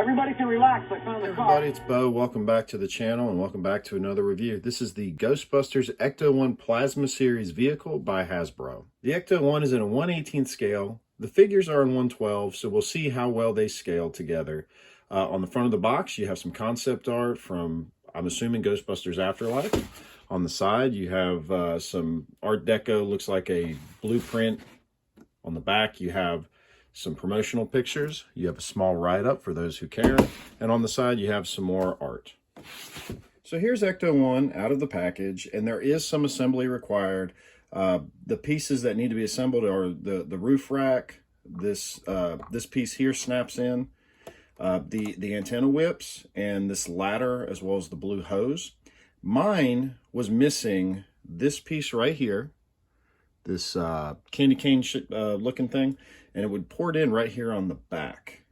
Everybody can relax. I found the car. Everybody, it's Bo. Welcome back to the channel and welcome back to another review. This is the Ghostbusters Ecto-1 Plasma Series vehicle by Hasbro. The Ecto-1 is in a 1/18 scale. The figures are in 1/12, so we'll see how well they scale together. On the front of the box, you have some concept art from, I'm assuming, Ghostbusters Afterlife. On the side, you have some Art Deco, looks like a blueprint. On the back, you have some promotional pictures. You have a small write-up for those who care. And on the side, you have some more art. So here's Ecto-1 out of the package, and there is some assembly required. The pieces that need to be assembled are the roof rack. This piece here snaps in. The antenna whips and this ladder, as well as the blue hose. Mine was missing this piece right here, this candy cane looking thing, and it would port in right here on the back.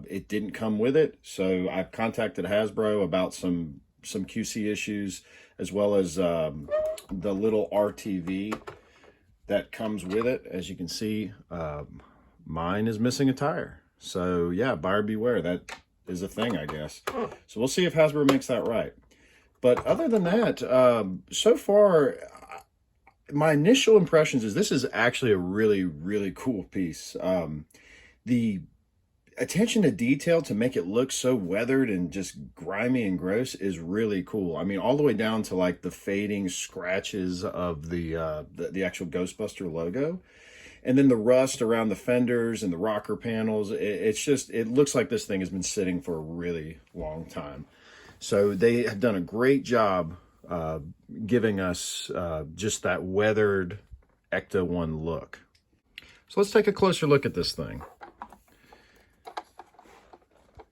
It didn't come with it, so I contacted Hasbro about some QC issues, as well as the little RTV that comes with it. As you can see, mine is missing a tire. So yeah, buyer beware. That is a thing, I guess. So we'll see if Hasbro makes that right. But other than that, so far, my initial impressions is this is actually a really, really cool piece. The attention to detail to make it look so weathered and just grimy and gross is really cool. I mean, all the way down to like the fading scratches of the actual Ghostbuster logo. And then the rust around the fenders and the rocker panels. It looks like this thing has been sitting for a really long time. So they have done a great job giving us just that weathered Ecto-1 look. So let's take a closer look at this thing.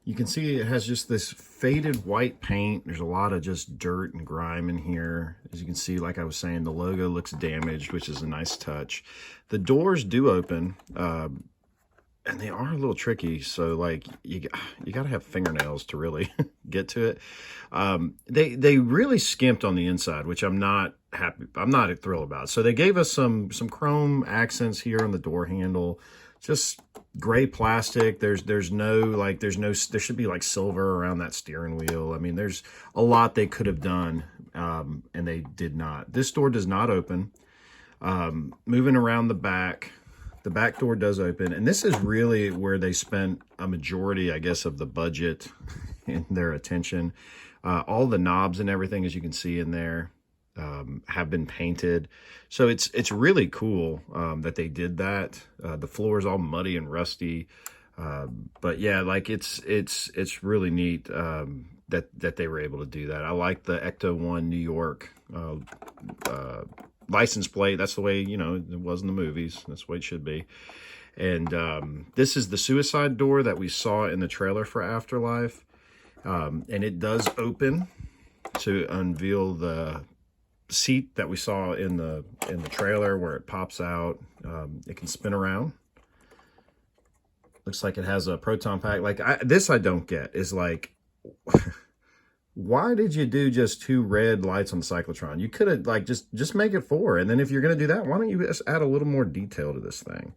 You can see it has just this faded white paint. There's a lot of just dirt and grime in here. As you can see, like I was saying, the logo looks damaged, which is a nice touch. The doors do open, and they are a little tricky. So like you got to have fingernails to really get to it. They really skimped on the inside, which I'm not happy. I'm not thrilled about. So they gave us some chrome accents here on the door handle. Just gray plastic. There should be like silver around that steering wheel. I mean, there's a lot they could have done, and they did not. This door does not open. Moving around the back door does open, and this is really where they spent a majority, I guess, of the budget and their attention. All the knobs and everything, as you can see in there, have been painted. So it's really cool that they did that. The floor is all muddy and rusty, but yeah, like it's really neat that they were able to do that. I like the Ecto-1 New York license plate. That's the way, you know, it was in the movies. That's the way it should be. And this is the suicide door that we saw in the trailer for Afterlife, and it does open to unveil the seat that we saw in the trailer, where it pops out. It can spin around. Looks like it has a proton pack. Like this I don't get is like, why did you do just 2 red lights on the cyclotron? You could have like just make it 4, and then if you're going to do that, why don't you just add a little more detail to this thing?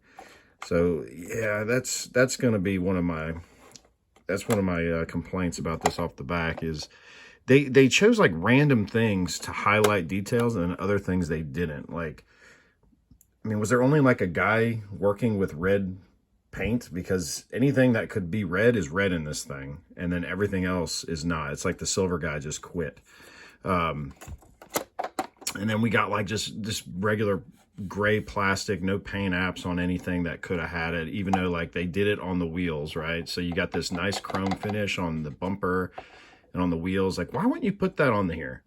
So yeah, that's going to be one of my complaints about this off the back is they chose like random things to highlight details and other things they didn't. Like, I mean, was there only like a guy working with red paint? Because anything that could be red is red in this thing, and then everything else is not. It's like the silver guy just quit. And then we got like just this regular gray plastic, no paint apps on anything that could have had it, even though like they did it on the wheels, right? So you got this nice chrome finish on the bumper and on the wheels. Like, why wouldn't you put that on here?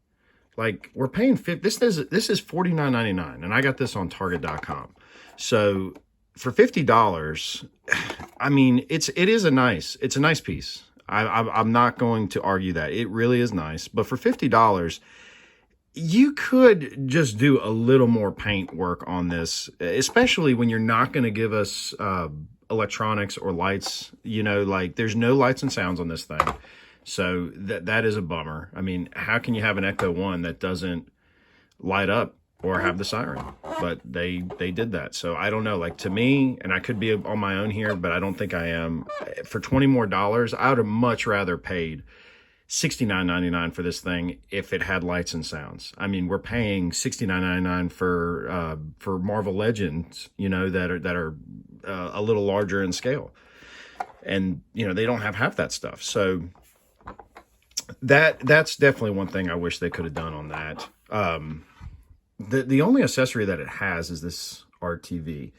Like, we're paying this is $49.99, and I got this on Target.com. So for $50, I mean, it's a nice piece. I'm not going to argue that. It really is nice. But for $50, you could just do a little more paint work on this, especially when you're not going to give us electronics or lights. You know, like there's no lights and sounds on this thing. So that is a bummer. I mean, how can you have an Ecto-1 that doesn't light up or have the siren, but they did that. So I don't know, like, to me, and I could be on my own here, but I don't think I am. For $20 more, I would have much rather paid $69.99 for this thing if it had lights and sounds. I mean, we're paying $69.99 for Marvel Legends, you know, that are a little larger in scale, and you know, they don't have half that stuff. So that's definitely one thing I wish they could have done on that. The only accessory that it has is this RTV.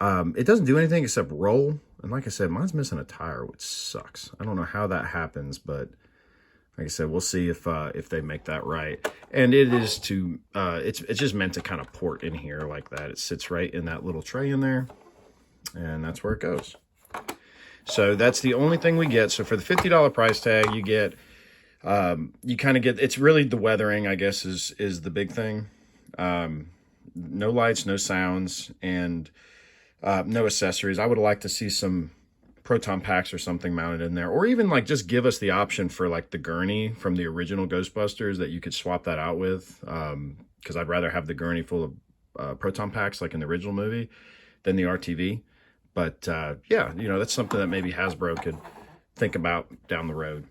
It doesn't do anything except roll, and like I said, mine's missing a tire, which sucks. I don't know how that happens, but like I said, we'll see if they make that right. And it is to it's just meant to kind of port in here like that. It sits right in that little tray in there, and that's where it goes. So that's the only thing we get. So for the $50 price tag, you get you kind of get, it's really the weathering, I guess, is the big thing. No lights, no sounds, and no accessories. I would like to see some proton packs or something mounted in there, or even like just give us the option for like the gurney from the original Ghostbusters that you could swap that out with, because I'd rather have the gurney full of proton packs like in the original movie than the RTV. But yeah, you know, that's something that maybe Hasbro could think about down the road.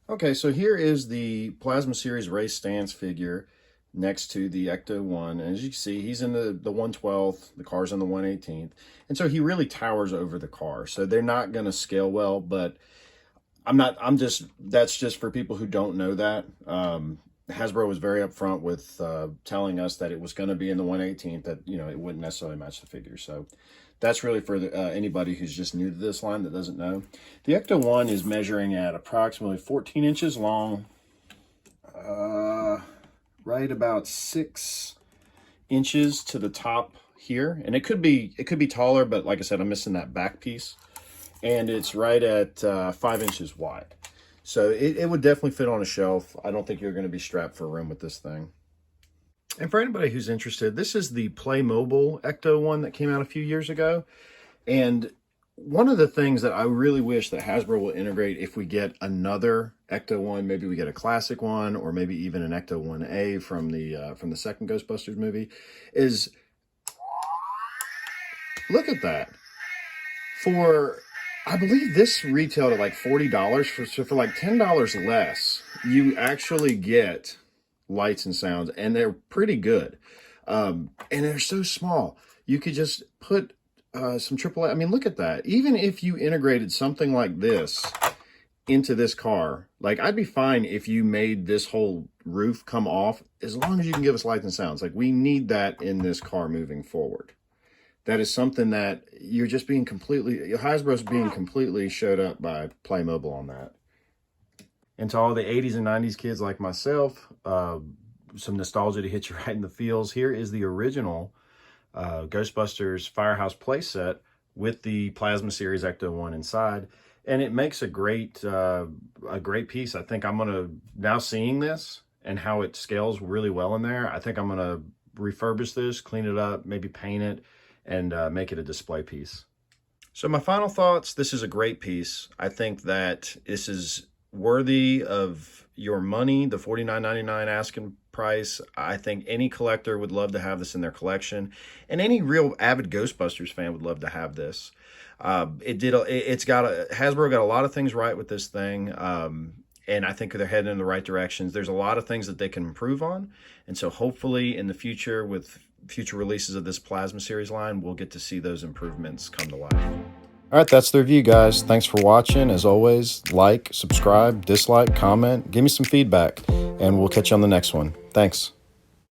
Okay, so here is the Plasma Series race stance figure next to the Ecto-1. And as you can see, he's in the 1/12th, the car's in the 1/18th. And so he really towers over the car. So they're not going to scale well, but that's just for people who don't know that. Hasbro was very upfront with telling us that it was going to be in the 1/18th, that, you know, it wouldn't necessarily match the figure. So that's really for anybody who's just new to this line that doesn't know. The Ecto-1 is measuring at approximately 14 inches long, right about 6 inches to the top here. And it could be taller, but like I said, I'm missing that back piece. And it's right at 5 inches wide. So it would definitely fit on a shelf. I don't think you're going to be strapped for room with this thing. And for anybody who's interested, this is the Playmobil Ecto-1 that came out a few years ago. And one of the things that I really wish that Hasbro will integrate, if we get another Ecto-1, maybe we get a classic one, or maybe even an Ecto-1A from the second Ghostbusters movie, is look at that. For, I believe this retailed at like $40. So for like $10 less, you actually get lights and sounds, and they're pretty good. And they're so small. You could just put some AAA. I mean, look at that. Even if you integrated something like this into this car, like, I'd be fine if you made this whole roof come off, as long as you can give us lights and sounds. Like, we need that in this car moving forward. That is something that you're just being Hasbro's being completely showed up by Playmobil on that. And to all the 80s and 90s kids like myself, some nostalgia to hit you right in the feels. Here is the original Ghostbusters Firehouse playset with the Plasma Series Ecto-1 inside. And it makes a great piece. I think I'm going to, now seeing this and how it scales really well in there, I think I'm going to refurbish this, clean it up, maybe paint it, and make it a display piece. So my final thoughts, this is a great piece. I think that this is worthy of your money, the $49.99 asking price. I think any collector would love to have this in their collection, and any real avid Ghostbusters fan would love to have this. Hasbro got a lot of things right with this thing, and I think they're heading in the right directions. There's a lot of things that they can improve on, and so hopefully in the future, with future releases of this Plasma Series line, we'll get to see those improvements come to life. All right, that's the review, guys. Thanks for watching. As always, like, subscribe, dislike, comment, give me some feedback, and we'll catch you on the next one. Thanks.